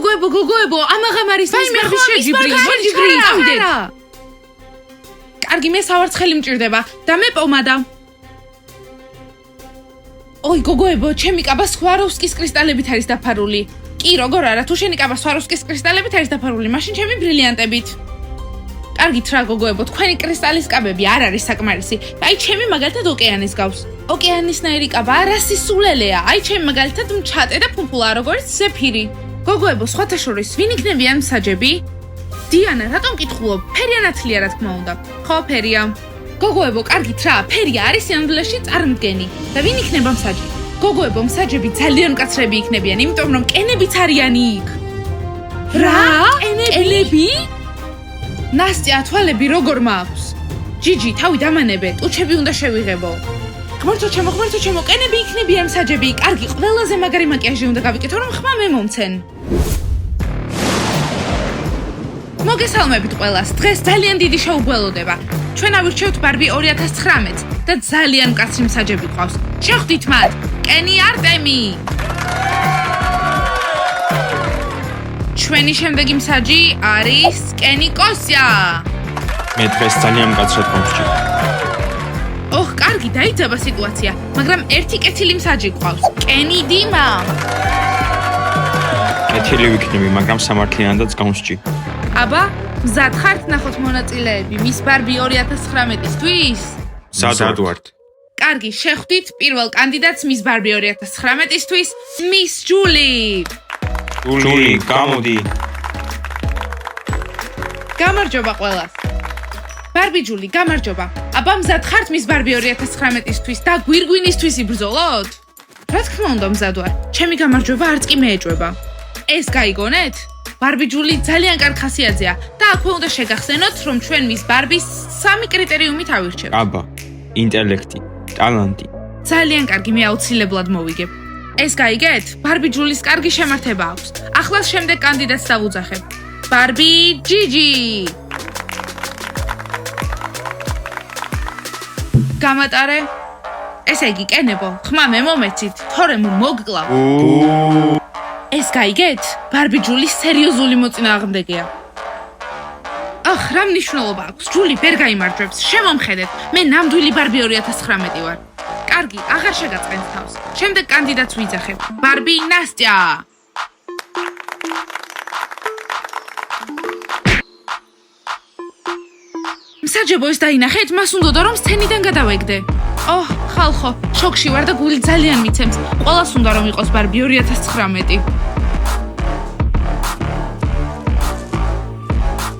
გოგოებო, ამაღამ არის მის ბარბის შეჯიბრი. მოიჯიბრი, წავიდეთ. კარგი, მე სავარცხელი მჭირდება და მე პომადა. ოი, გოგოებო, ჩემი კაბა სვაროვსკის კრისტალებით არის დაფარული. კი, როგორ არა, თუ შენი კაბა სვაროვსკის კრისტალებით არის დაფარული, მაშინ ჩემი ბრილიანტებით. კარგით რა გოგოებო, თქვენი კრისტალის კაბები არ არის საკმარისი. აი, ჩემი მაგალითად ოკეანის გავს. ოკეანისნაირი კაბა არა სისულელეა. აი, ჩემი მაგალითად მჩატე და ფუმფულა, როგორც ზეფირი. გოგოებო, სხვათა შორის, ვინ იქნებიან მსაჯები? დიანა, რატომ კითხულობ? ფერია ნათლია, რა თქმა უნდა. ხო, ფერია. გოგოებო, კარგით რა, ფერია არის სინამდვილეში წარმდგენი. და ვინ იქნება მსაჯი? გოგოებო, მსაჯები ძალიან მკაცრები იქნებიან, იმიტომ რომ კენებიც არიან იქ. რა? კენები? ნასტია, თვალები როგორ მაქვს? ჯიჯი, თავი დამანებე, ტუჩები უნდა შევიღებო. ღმერთო ჩემო, კენები იქნებიან მსაჯები. კარგი, ყველაზე მაგარი მაკიაჟი უნდა გავიკეთო, რომ ხმა მე მომცენ. მოგესალმებით ყველას. დღეს ძალიან დიდი შოუ გველოდება. ჩვენ ავირჩევთ ბარბი 2019 და ძალიან მკაცრი მსაჯები ყავს. შეხვდით მათ. კენი არტემი. ჩვენი შემდეგი მსაჯი არის კენი კოსია. მე დღეს ძალიან მკაცრად მომსჯით. ოხ, კარგი, დაიძაბა სიტუაცია, მაგრამ ერთი კეთილი მსაჯი ყავს. კენი დიმა. კეთილი ვიქნები, მაგრამ სამართლიანადაც გამსჯი. აბა, მზად ხართ ნახოთ მონაწილეები მის ბარბი 2019-ისთვის? მზად ვართ. კარგი, შეხვდით პირველ კანდიდატს მის ბარბი 2019-ისთვის, მის ჯული. ჯული, გამოდი. გამარჯობა ყველას. ბარბი ჯული, გამარჯობა. აბა, მზად ხართ მის ბარბი 2019-ისთვის და გვირგვინისთვის იბრძოლოთ? რა თქმა უნდა, მზად ვარ. ჩემი გამარჯვება არც კი მეეჭვება. ეს გაიგონეთ? ბარბი ჯული ძალიან კარგ ხასიათზეა და აქვე უნდა შეგახსენოთ, რომ ჩვენ მის ბარბის 3 კრიტერიუმით ავირჩევთ. აბა, ინტელექტი, ტალანტი. ძალიან კარგი, მე აუცილებლად მოვიგებ. ეს გაიგეთ? ბარბი ჯულის კარგი შემართება აქვს. ახლა შემდეგ კანდიდატს დავუძახებ. ბარბი ჯიჯი. გამატარე? ესე იგი, კენებო, ხმა მე მომეცით, თორემ მოგკლავ. ეს გაიგეთ? ბარბი ჯულის სერიოზული მოწინააღმდეგეა. ახ, რა მნიშვნელობა აქვს? ჯული ვერ გაიმარჯვებს. შემომხედეთ, მე ნამდვილი ბარბი 2019 ვარ. კარგი, აღარ შეგაწყენთ თავს. შემდეგ კანდიდატს ვიძახებ. ბარბი ნასტია. მსაჯებო, ეს დაინახეთ, მას უნდოდა რომ სცენიდან გადავეგდე. ოჰ, ხალხო, შოკში ვარ და გული ძალიან მიცემს. ყველას უნდა რომ იყოს ბარბი 2019.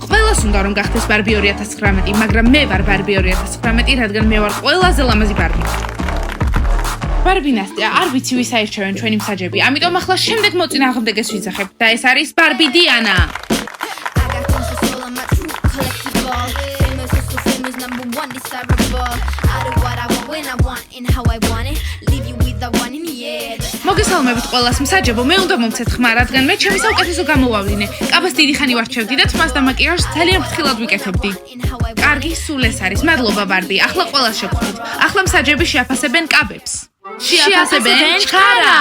ყველას უნდა რომ გახდეს ბარბი 2019, მაგრამ მე ვარ ბარბი 2019, რადგან მე ვარ ყველაზე ლამაზი ბარბი. ბარბი ნასტია, არ ვიცი ვის აირჩევენ ჩვენი მსაჯები, ამიტომ ახლა შემდეგ მოწინააღმდეგეს ვიძახებ და ეს არის ბარბი დიანა. მოგესალმებით ყველას, მსაჯებო, მე უნდა მომცეთ ხმა, რადგან მე ჩემი საუკეთესო გამოვავლინე. კაბას დიდი ხანი ვარჩევდი და თმას და მაკიაჟს ძალიან ფრთხილად ვიკეთებდი. კარგი, სულ ეს არის. მადლობა ბარბი, ახლა ყველას შეგხვდით. ახლა მსაჯები შეაფასებენ კაბებს. შეაფასებენ ჩქარა.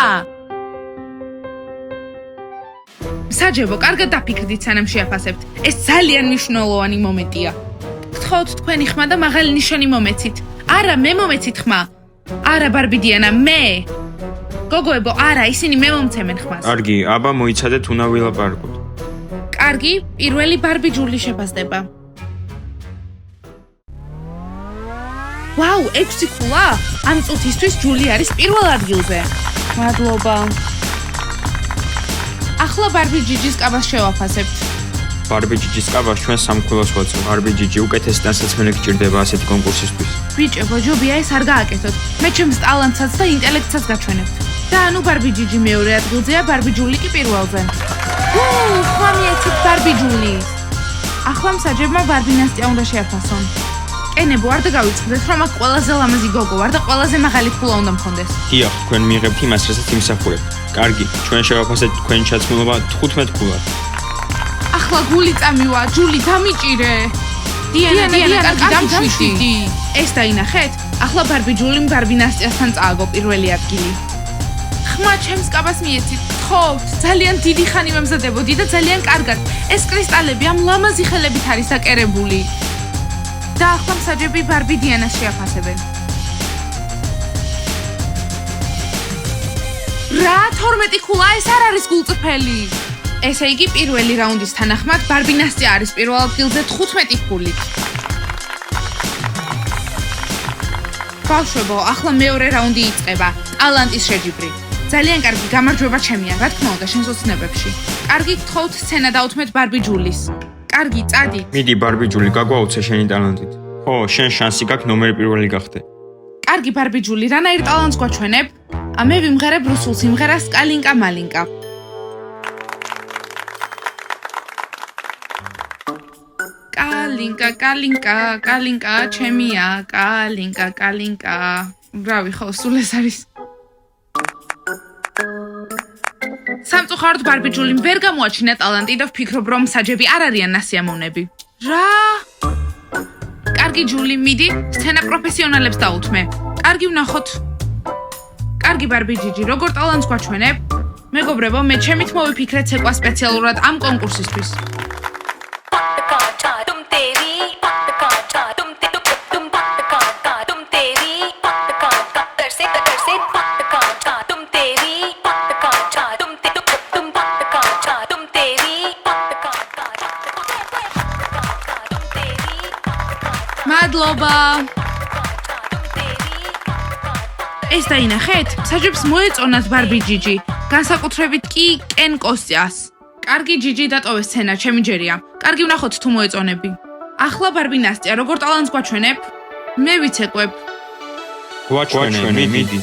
მსაჯებო, კარგად დაფიქრდით სანამ შეაფასებთ. ეს ძალიან მნიშვნელოვანი მომენტია. გთხოვთ თქვენი ხმა და მაღალი ნიშანი მომეცით. არა, მე მომეცით ხმა. არა, ბარბი დიანა, მე. გოგოებო, არა, ისინი მე მომცემენ ხმას. კარგი, აბა მოიცადეთ უნდა ვილაპარაკოთ. კარგი, პირველი ბარბი ჯული შეფასდება. ვაუ, 6 ქულა? ამ წუთისთვის ჯული არის პირველ ადგილზე. მადლობა. ახლა ბარბი ჯიჯის კაბას შევაფასებთ. ბარბი ჯიჯის კაბას ჩვენ 3 ქულას ვაწევ. ბარბი ჯიჯი უკეთესი დასაცმელი გჭირდება ასეთი კონკურსისთვის. ბიჭებო, ჯობია ეს არ გააკეთოთ. მე ჩემს ტალანტსაც და ინტელექტსაც გაჩვენებთ. და ანუ ბარბი ჯიჯი მეორე ადგილზეა, ბარბი ჯული კი პირველზე. ხმა მიეცით ბარბი ჯული. ახლა მსაჯებმა ბარბი ნასტია უნდა შეაფასონ. კენებო, არ დაგავიწყდეთ, რომ აქ ყველაზე ლამაზი გოგო ვარ და ყველაზე მაღალი ქულა უნდა მქონდეს. დიახ, თქვენ მიიღებთ იმას, რასაც იმსახურებთ. კარგი, ჩვენ შევაფასეთ თქვენი ჩაცმულობა 15 ქულად. ახლა გული წამივა, ჯული დამიჭირე. დიანა, კარგი დამშვიდი. ეს დაინახეთ? ახლა ბარბი ჯული ბარბი ნასტიასთან წააგო პირველი ადგილი. ხმა ჩემს კაბას მიეცით. თხოვთ, ძალიან დიდი ხანი მემზადებოდი და ძალიან კარგად. ეს კრისტალები ამ ლამაზი ხელებით არის დაკერებული. და ახლა მსაჯები ბარბი დიანას შეაფასებენ. რა 12 ქულა ეს არ არის გულწრფელი. ესე იგი პირველი რაუნდის თანახმად ბარბი ნასტია არის პირველ ადგილზე 15 ქულით. ბავშვებო, ახლა მეორე რაუნდი იწყება. ტალანტის შეჯიბრი. ძალიან კარგი გამარჯვება ჩემია, რა თქმა უნდა, შენს ოცნებებში. კარგი, გთხოვთ სცენა დაუთმეთ ბარბი ჯულის. კარგი, წადი. მიდი ბარბი ჯული, გაგვაუცე შენი ტალანტით. ხო, შენ შანსი გაქვს ნომერი პირველი გახდე. კარგი ბარბი ჯული, რანაირ ტალანტს გვაჩვენებ? მე ვიმღერებ რუსულ სიმღერას კალინკა მალინკა. კალინკა, კალინკა, კალინკა, ჩემია, კალინკა, კალინკა. ბრავი, ხო, სულ ეს არის. სამწუხაროდ ბარბი ჯული ვერ გამოაჩინა ტალანტი და ვფიქრობ, რომ მსაჯები არ არიან ნასიამოვნები. რა? კარგი ჯული, მიდი, სცენა პროფესიონალებს დაუთმე. კარგი ვნახოთ. კარგი ბარბი ჯიჯი, როგორ ტალანტს გვაჩვენებ? მეგობრებო, მე ჩემით მოვიფიქრეთ ცეკვა სპეციალურად ამ კონკურსისთვის. მადლობა. ეს დაინახეთ? საჯებს მოეწონათ ბარბი ჯიჯი, განსაკუთრებით კი კენ კოსტიას. კარგი ჯიჯი დატოვე სცენა, ჩემი ჯერია. კარგი ვნახოთ თუ მოეწონები. ახლა ბარბი ნასტია, როგორ ტალანტს გვაჩვენებ? მე ვიცეკვებ. გვაჩვენე, მიდი.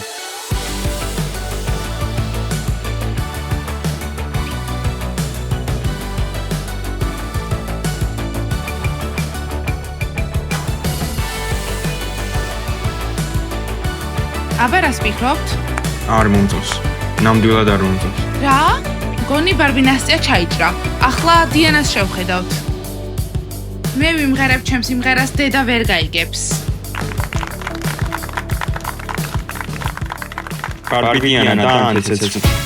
აბა რას ვფიქრობთ? არ მომწონს. ნამდვილად არ მომწონს. რა? გონი ბარბი ნასტია ჩაიჭრა. ახლა დიანას შევხედავთ. მე ვიმღერებ ჩემს სიმღერას დედა ვერ გაიგებს. ბარბი დიანა დაანთეცეთ.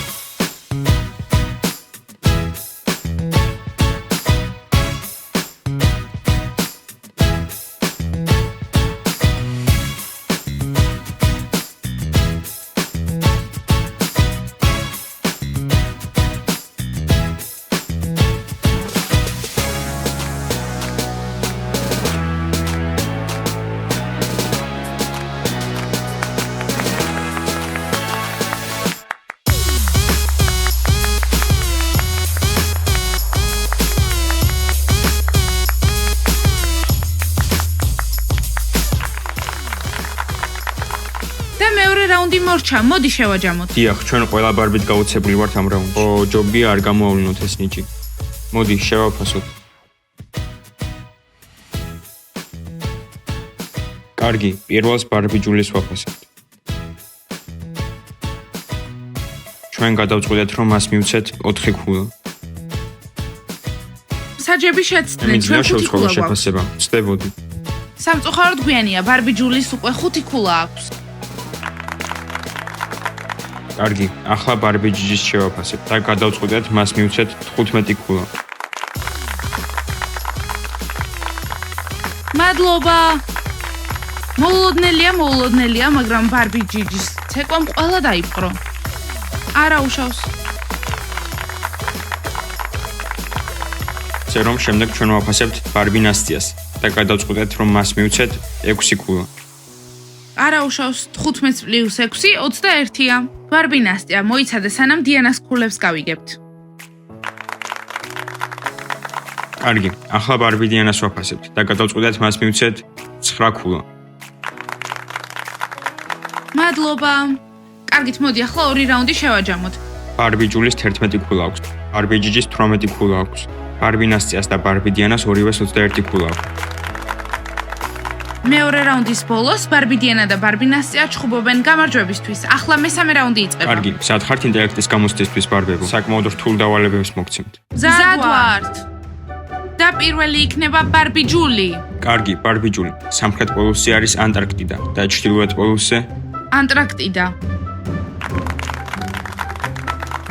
მეორე რაუნდი მორჩა, მოდი შევაჯამოთ. დიახ, ჩვენ ყველა ბარბით გაუცებული ვართ ამ რაუნდში. ო, ჯობია არ გამოავლინოთ ეს ნიჭი. მოდი, შევაფასოთ. კარგი, პირველს ბარბი ჯულის ვაფასებთ. ჩვენ გადავწყვიტეთ, რომ მას მივცეთ 4 ქულა. საჯები შეცდნეთ, ჩვენ 5 ქულა შეფასება. ვწდებოდი. სამწუხაროდ გვიანია, ბარბი ჯულის უკვე 5 ქულა აქვს. კარგი, ახლა ბარბი ჯიჯის შევაფასებთ და გადავწყვიტეთ მას მივცეთ 15 ქულა. მადლობა. მოულოდნელია, მაგრამ ბარბი ჯიჯის ცეკვამ ყველა დაიპყრო. არა უშავს. წერომ შემდეგ ჩვენ ვაფასებთ ბარბი ნასტიას და გადავწყვიტეთ რომ მას მივცეთ 6 ქულა. არა უშავს 15 + 6 21-ია. ბარბი ნასტია მოიცადე სანამ დიანას ქულებს გავიგებთ. კარგი, ახლა ბარბი დიანას ვაფასებთ და გადავწყვიტეთ მას მივცეთ 9 ქულა. მადლობა. კარგით, მოდი ახლა 2 რაუნდი შევაჯამოთ. ბარბი ჯულის 11 ქულა აქვს. ბარბი ჯიჯის 18 ქულა აქვს. ბარბი ნასტიას და ბარბი დიანას ორივეს 21 ქულა აქვს. მეორე რაუნდის ბოლოს ბარბი დიანა და ბარბი ნასტია ჩხუბობენ გამარჯვებისთვის. ახლა მესამე რაუნდი იწყება. კარგი, სად ხართ ინტელექტის გამოცდისთვის ბარბებო? საკმაოდ რთულ დავალებებს მოგცემთ. მზად ვართ. და პირველი იქნება ბარბი ჯული. კარგი, ბარბი ჯული. სამხრეთ პოლუსზე არის ანტარქტიდა და ჩრდილოეთ პოლუსზე ანტარქტიდა.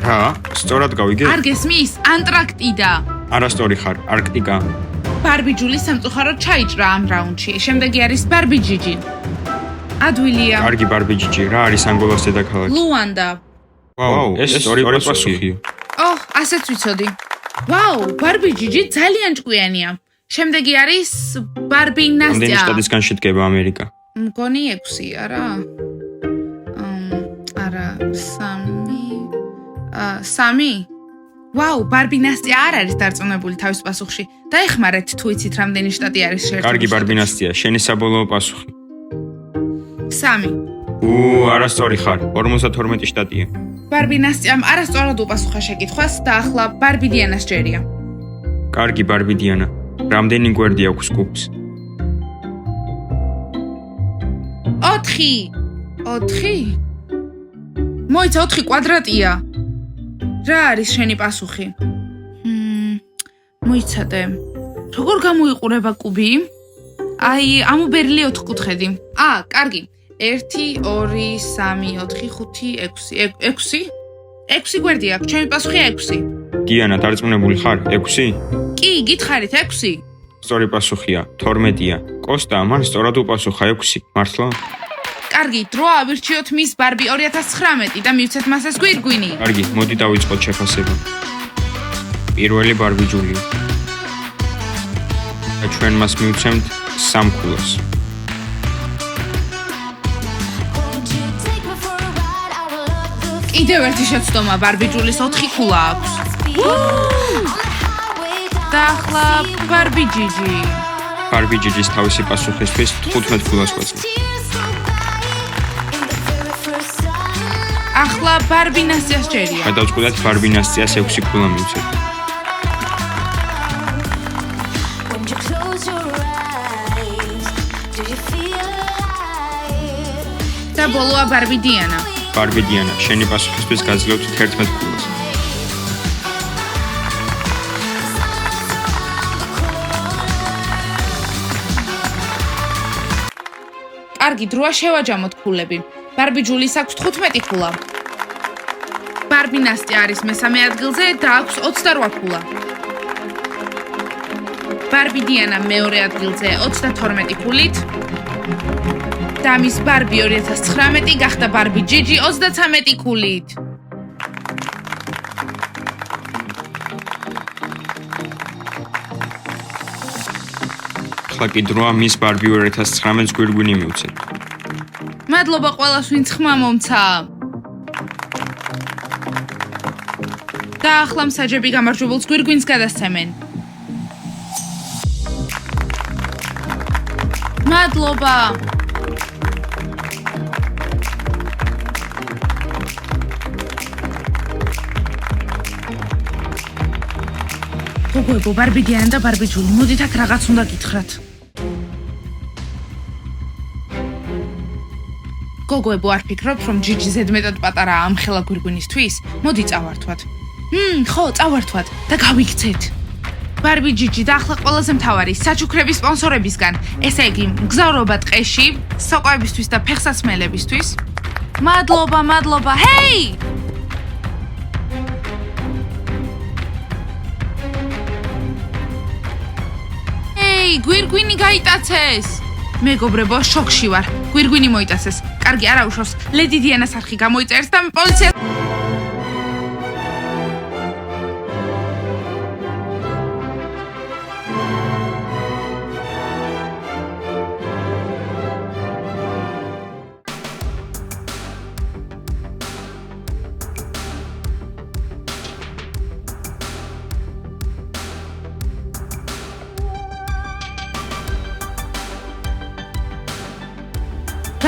რა? სწორად გავიგე? არ გესმის? ანტარქტიდა. არასწორი ხარ, არქტიკა. ბარბი ჯული სამწუხაროდ ჩაიჭრა ამ რაუნდში. შემდეგი არის ბარბი ჯიჯი. ადვილია. კარგი ბარბი ჯიჯი, რა არის ანგოლას დედაქალაქი? ლუანდა. ვაუ, ეს სწორი პასუხია. ოჰ, ასეც ვიცოდი. ვაუ, ბარბი ჯიჯი ძალიან ჭკვიანია. შემდეგი არის ბარბი რამდენი ნასტია. შტატისგან შედგება ამერიკა? მგონი 6, არა? არა, 3. ვაუ, ბარბი ნასტია არ არის დარწმუნებული თავის პასუხში. დაეხმარეთ თუ იცით რამდენი შტატი არის შეერთებული. კარგი ბარბი ნასტია, შენი საბოლოო პასუხი. 3. არასწორი ხარ, 52 შტატია. ბარბი ნასტიამ არასწორად უპასუხა შეკითხვას და ახლა ბარბი დიანას ჯერია. კარგი ბარბი დიანა, რამდენი გვერდი აქვს კუბს? 4. 4? მოიცა 4 კვადრატია. რა არის შენი პასუხი? მოიცადე. როგორ გამოიყურება კუბი? აი, ამობერილი 4 კუთხედი. კარგი. 1 2 3 4 5 6. 6 გვერდი აქვს. ჩემი პასუხი 6. დიანა, დარწმუნებული ხარ? 6? კი, გითხარით 6? სწორი პასუხია, 12-ია. კოსტა, მან სწორად უპასუხა 6, მართლა? კარგი, დრო ავირჩიოთ მის ბარბი 2019 და მივცეთ მას ეს გვირგვინი. კარგი, მოდი დავიწყოთ შეფასება. პირველი ბარბი ჯულია. და ჩვენ მას მივცემთ 3 ქულას. კიდევ ერთი შეცდომა, ბარბი ჯულის 4 ქულა აქვს. და ახლა ბარბი ჯიჯი. ბარბი ჯიჯის თავისი პასუხისთვის 15 ქულას ვაწყობ. ახლა ბარბი ნასტიას ჯერია. გადავწყვიტეთ ბარბი ნასტიას 6 ქულა მივცეთ. და ბოლოა ბარბი დიანა. ბარბი დიანა, შენი პასუხისთვის გაძლევთ 11 ქულას. კარგი, დროა შევაჯამოთ ქულები. ბარბი ჯულის აქვს 15 ქულა. ბარბი ნასტია არის მესამე ადგილზე და აქვს 28 ქულა. ბარბი დიანა მეორე ადგილზე 32 ქულით. და მის ბარბი 2019 გახდა ბარბი ჯიჯი 33 ქულით. ახლა კი დროა მის ბარბი 2019 გვირგვინი მივცეთ. მადლობა ყველას, ვინც ხმა მომცა. და ახლა მსაჯები გამარჯვებულს გვირგვინს გადასცემენ. მადლობა. გოგოებო, ბარბი დიანა და ბარბი ჯული, მოდით აქ რაღაც უნდა გითხრათ. გოგოებო, არ ფიქრობთ, რომ ჯიჯი ზედმეტად პატარაა ამ ხელა გვირგვინისთვის? მოდი წავართვათ. ხო, წავართვათ და გავიქცეთ. ბარბი ჯიჯი და ახლა ყველაზე მთავარი, საჩუქრების სპონსორებისგან, ესე იგი, მგზავრობა ტყეში, საკვებისთვის და ფეხსაცმელებისთვის. მადლობა, მადლობა. ჰეი! გვირგვინი გაიტაცეს. მეგობრებო, შოკში ვარ. გვირგვინი მოიტაცეს. კარგი, არა უშავს. ლედი დიანას არხი გამოიწერს და პოლიცია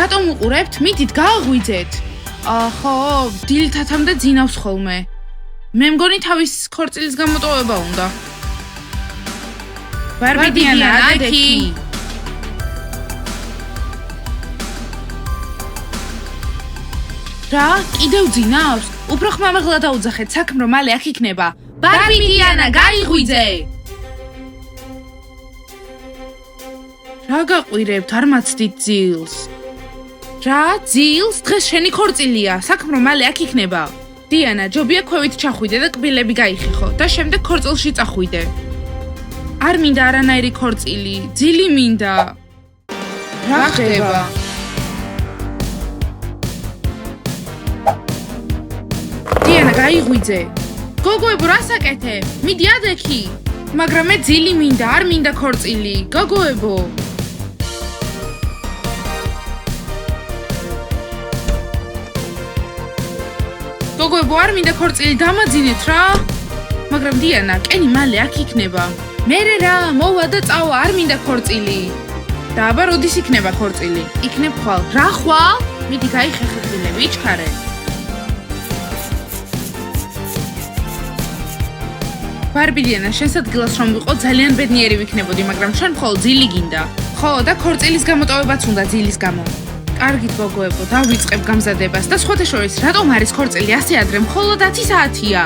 რატომ უყურებთ? მიდით გააღვიძეთ. ხო, დილთათამდე ძინავს ხოლმე. მე მგონი თავის ქორწილის გამოტოვება უნდა. ბარბი დიანა, ადექი. რა? კიდევ ძინავს? უფრო ხმამაღლა დაუძახეთ, საქმრო მალე აქ იქნება. ბარბი დიანა, გაიღვიძე. რა გაყვირებთ? არ მაცდით ძილს. რა? ძილს? დღეს შენი ქორწილია. საქმრო მალე აქ იქნება. დიანა, ჯობია ქვევით ჩახვიდე და კბილები გაიხიხო და შემდეგ ქორწილში წახვიდე. არ მინდა არანაირი ქორწილი, ძილი მინდა. რა ხდება? დიანა, გაიღვიძე. გოგოებო, რა საკეთე? მიდი ადექი. მაგრამ მე ძილი მინდა, არ მინდა ქორწილი. გოგოებო. გოგოებო, არ მინდა ქორწილი, დამაძინეთ რა. მაგრამ დიანა, კენი მალე აქ იქნება. მერე რა, მოვა და წავა, არ მინდა ქორწილი. და აბა როდის იქნება ქორწილი? იქნებ ხვალ. რა ხვალ? მიდი გაიხეხე კბილები, იჩქარე. ბარბი დიანა, შენს ადგილას რომ ვიყო, ძალიან ბედნიერი ვიქნებოდი, მაგრამ შენ მხოლოდ ძილი გინდა. ხო, და ქორწილის გამოტოვებაც უნდა ძილის გამო. კარგით გოგოებო, დავიწყებ გამზადებას და სხვათა შორის, რატომ არის ქორწილი ასე ადრე, მხოლოდ 10 საათია?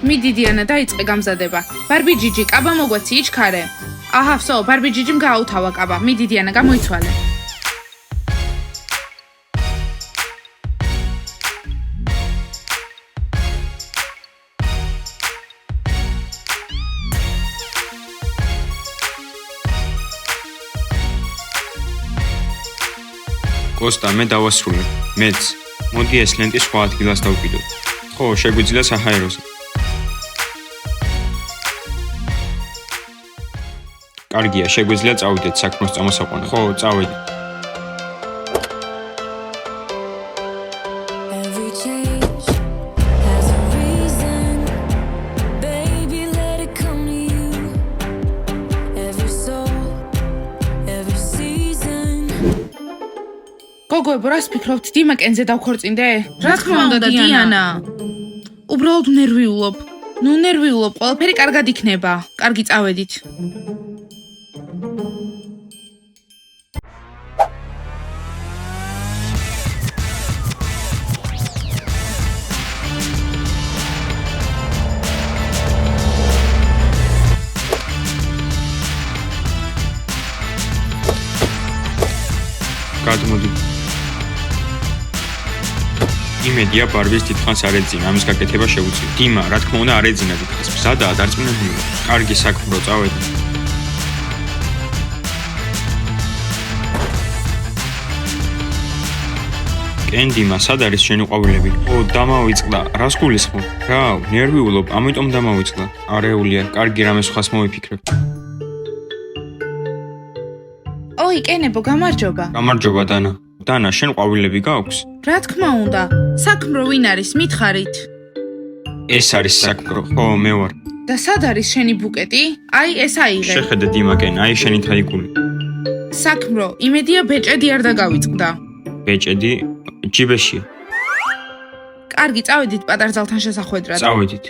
მიდი დიანა, დაიწყე გამზადება. ბარბი ჯიჯი, კაბა მოგვეცი, იჩქარე. აჰა, ვსო, ბარბი ჯიჯიმ გააუთავა კაბა. მიდი დიანა, გამოიცვალე. კოსტა, მე დავასრულე. მეც. მოდი ეს ლენტი სხვა ადგილას დავკიდოთ. ხო, შეგვიძლია საჰაეროზე. კარგია, შეგვიძლია წავიდეთ საქმროს წამოსაყვანად. ხო, წავედით. Every change has a reason. Baby, let it come to you. Every soul, every season. გოგოებო, რას ფიქრობთ, დიმა კენზე დავქორწინდე? რა თქმა უნდა, დიანა. უბრალოდ ნერვიულობ. ნუ ნერვიულობ, ყველაფერი კარგად იქნება. კარგი, წავედით. გადმოდი. იმედია ბარბის დიდხანს არ ეძინა, ამის გაკეთება შეუძლია. დიმა, რა თქმა უნდა, არ ეძინა დიდხანს. მზადაა, დარწმუნებულია. კარგი საქმრო, წავედი. კენ დიმა, სად არის შენი ყვავილები? ო, დამავიწყდა. რას გულისხმობ? რა, ნერვიულობ, ამიტომ დამავიწყდა. არეულია, კარგი რამე სხვას მოვიფიქრებ. ოი, კენებო, გამარჯობა. გამარჯობა, დანა. დანა, შენ ყვავილები გაქვს? რა თქმა უნდა, საქმრო ვინ არის, მითხარით. ეს არის საქმრო. ხო, მე ვარ. და სად არის შენი ბუკეტი? აი, ეს აიღე. შეხედე დიმა კენ, აი შენი თაიგული. საქმრო, იმედია ბეჭედი არ დაგავიწყდა. ბეჭედი ჯიბეშია. კარგი, წავედით პატარძალთან შესახვედრად. წავედით.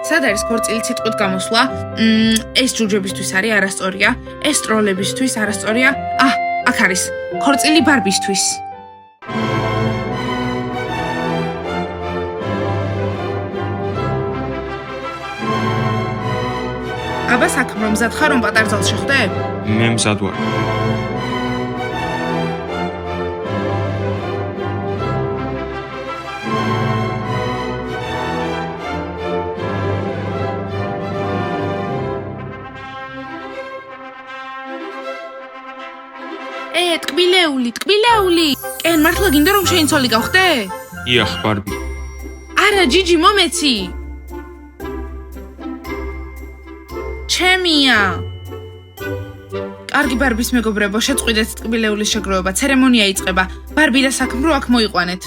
სად არის ქორწილი სიტყვით გამოსვლა? ეს ჯუჯებისთვის არის არასწორია, ეს ტროლებისთვის არასწორია. აქ არის ქორწილი ბარბისთვის. აბა საქმრო, მზად ხარ რომ პატარძალს შეხვდე? მე მზად ვარ. ტკბილეული. კენ, მართლა გინდა რომ შენი ცოლი გავხდე? იახ, ბარბი. არა, ჯიჯი, მომეცი. ჩემია. კარგი ბარბის მეგობრებო, შეწყვიდეთ ტკბილეულის შეგროვება, ცერემონია იწყება. ბარბი და საქმრო აქ მოიყვანეთ.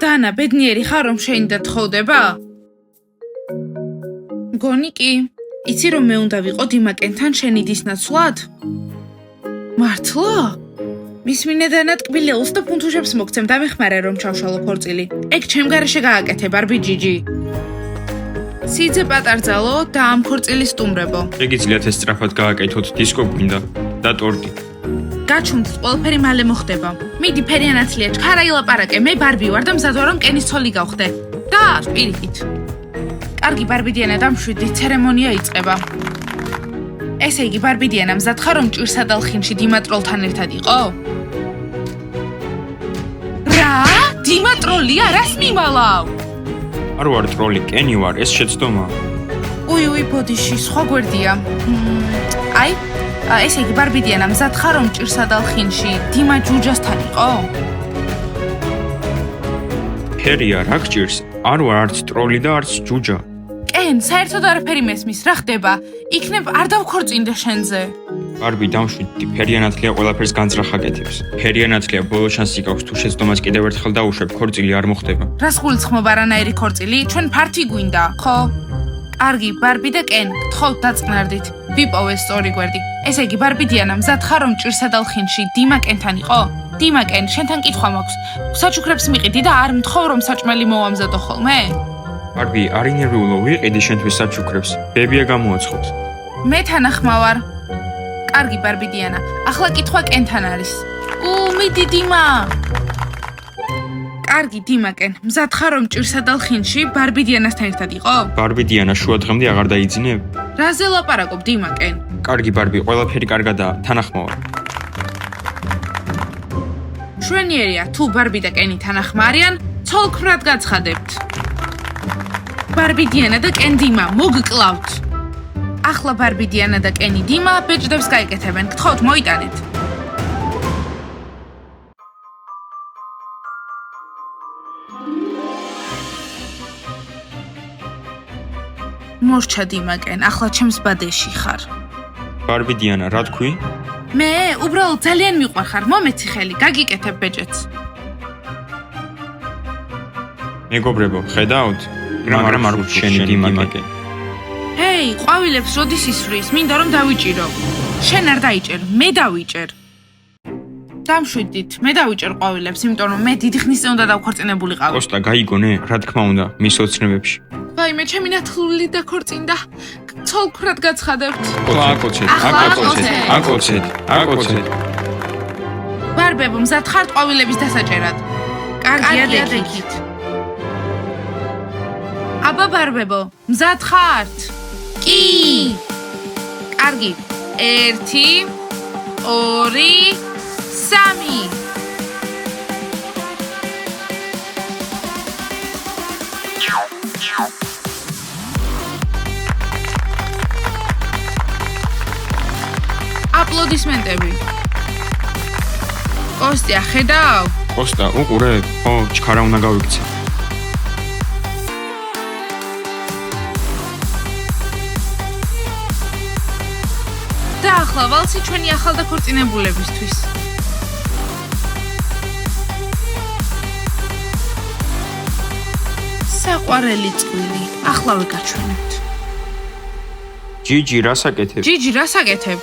დანა, ბედნიერი ხარ რომ შენი და თხოვდება? მგონი კი. იცი რომ მე უნდა ვიყო დიმაკენთან შენი დის ნაცვლად? მართლა? მისმინე დანა ტკბილეულს და ფუნთუშებს მოგცემ და მეხმარე რომ ჩავშალო ქორწილი. ეგ ჩემ გარეშე გააკეთე ბარბი ჯიჯი. სიძე პატარძალო და ამ ქორწილის სტუმრებო. შეგიძლიათ ეს სწრაფად გააკეთოთ, დისკო გვინდა და ტორტი. გაჩვენთ ყველაფერი მალე მოხდება. მიდი ფერიანაცლია, ჩქარა ილაპარაკე, მე ბარბი ვარ და მზად ვარ რომ კენის ცოლი გავხდე. და პირიქით. კარგი ბარბი დიანა დამშვიდი, ცერემონია იწყება. ესე იგი ბარბი დიანა მზად ხარ რომ ჭირსა და ლხინში დიმატროლთან ერთად იყო? რა? დიმატროლია რას მიმალავ? არ ვარ ტროლი, კენი ვარ, ეს შეცდომა. უი, ბოდიში, სხვა გვერდია. აი, ესე იგი ბარბი დიანა მზად ხარ რომ ჭირსა და ლხინში დიმა ჯუჯასთან იყო? ფერია, რა გჭირს? არ ვარ არც ტროლი და არც ჯუჯა. კენ, საერთოდ არაფერი მესმის, რა ხდება? იქნებ არ დავქორწინდე შენზე. ბარბი დამშვიდდი, ფერიანათლია ყველაფერს განძრახ აკეთებს. ფერიანათლია ბოლო შანსი გაქვს თუ შეცდომას კიდევ ერთხელ დაუშვებ, ქორწილი არ მოხდება. რას გულისხმობ არანაირი ქორწილი? ჩვენ ფართი გვინდა, ხო? კარგი, ბარბი და კენ, გთხოვთ დაწყნარდით. ვიპოვე სწორი გვერდი. ესე იგი ბარბი დიანა მზად ხარ რომ ჭირსა და ლხინში დიმა კენთან იყო? დიმა კენ, შენთან კითხვა მაქვს. საჩუქრებს მიყიდი და არ მთხოვ რომ საჭმელი მოვამზადო ხოლმე? ბარბი, არ ინერვიულო, ვიყიდი შენთვის საჩუქრებს. ბებია გამოაცხობს. მე თანახმა ვარ. კარგი ბარბი დიანა, ახლა კითხვა კენთან არის. მიდი დიმა. კარგი დიმა კენ, მზად ხარ რომ ჭირსა და ლხინში ბარბი დიანასთან ერთად იყო? ბარბი დიანა შუა დღემდე აღარ დაიძინებ? რაზე ლაპარაკობ დიმა კენ? კარგი ბარბი, ყველაფერი კარგადაა, თანახმა ვარ. შვენიერია, თუ ბარბი და კენი თანახმა არიან, ცოლქმრად გაცხადებთ. ბარბი დიანა და კენ დიმა, მოგკლავთ. ახლა ბარბი დიანა და კენი დიმა ბეჭდებს გაიკეთებენ. გთხოვთ მოიტანეთ. მორჩა დიმა კენ, ახლა ჩემს ბადეში ხარ. ბარბი დიანა, რა თქვი? მე უბრალოდ ძალიან მიყვარხარ, მომეცი ხელი, გაგიკეთებ ბეჭედს. მეგობრებო, ხედავთ? მაგრამ არ ვუჩვენი დიმაკე. ჰეი, ყვავილებს როდის ისვრის? მინდა რომ დავიჭირო. შენ არ დაიჭერ, მე დავიჭერ. დამშვიდით, მე დავიჭერ ყვავილებს, იმიტომ რომ მე დიდი ხნის წინ უნდა დავქორწინებულიყავი. კოსტა, გაიგონე? რა თქმა უნდა, მის ოცნებებში. ვაიმე, ჩემი ნათლული დაქორწინდა. ცოლქმრად გაცხადებთ. აკოცეთ. ბარბებო, მზად ხართ ყვავილების დასაჭერად? კარგია დექით. აბა ბარბებო, მზად ხართ? კი. კარგი. 1 2 3 აპლოდისმენტები. კოსტია, ხედავ? კოსტა, უყურებ? ხო, ჩქარა უნდა გავიქცე. და ახლა ვალსი ჩვენი ახალდაქორწინებულებისთვის. საყვარელი წვილი, ახლავე გაჩვენებთ. ჯიჯი, რას აკეთებ? ჯიჯი, რას აკეთებ?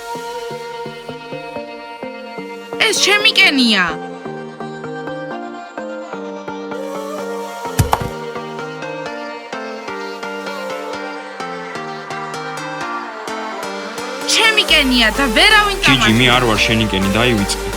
ეს ჩემი კენია. ჩემი კენია და ვერავინ ჯიჯი, მე არ ვარ შენი კენი, დაივიწყე.